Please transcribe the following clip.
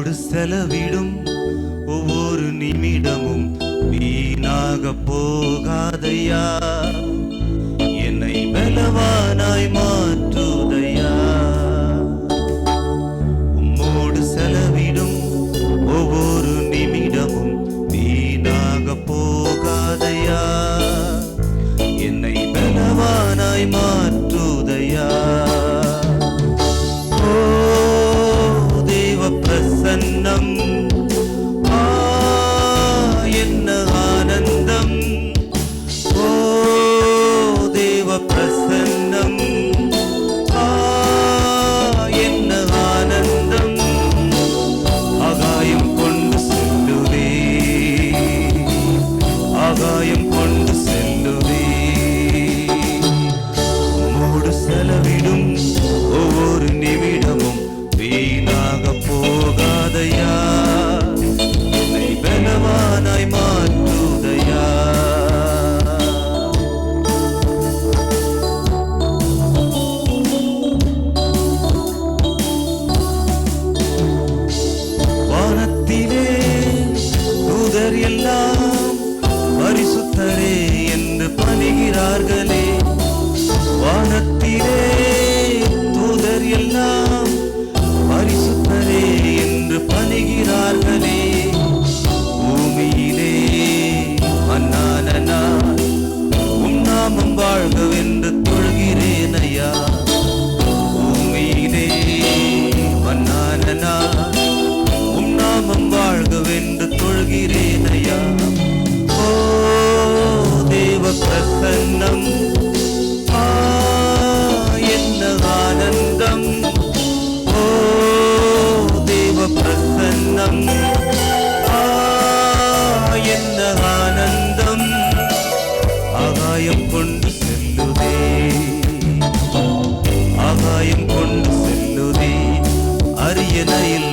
உம்மோடு செலவிடும் ஒவ்வொரு நிமிடமும் வீணாக போகாதையா, என்னை பலவானாய் மாற்றுதையா. உம்மோடு செலவிடும் ஒவ்வொரு நிமிடமும் வீணாக போகாதையா, என்னை பலவானாய் மாற்றுதையா. ஓ தேவ பிரசன்னம், என்ன ஆனந்தம். ஓ தேவ பிரசன்னம், என்ன ஆனந்தம். ஆகாயம் கொண்டு செல்லுவே, ஆகாயம் கொண்டு செல்லுவே. உம்மோடு செலவிடும் ஒவ்வொரு நிமிடமும் வீணாக போகாதையா, என்னை பலவானாய் மாற்றுதையா. வானத்திலே தூதர் எல்லாம் பரிசுத்தரே என்று பணிகிறார்களே, வானத்திலே தூதர் எல்லாம் பரிசுத்தரே என்று பணிகிறார்களே. பூமியிலே மன்னான நான் உம் நாமம் வாழ்கவென்று தொழுகிறேன் ஐயா. பூமியிலே மன்னான நான் உம் நாமம் வாழ்கவென்று தொழுகிறேன் ஐயா. ஓ தேவ பிரசன்னம், என்ன ஆனந்தம். ஓ தேவ பிரசன்னம், என்ன ஆனந்தம். ஆகாயம் கொண்டு செல்லுதே, ஆகாயம் கொண்டு செல்லுதே. அரியணையில்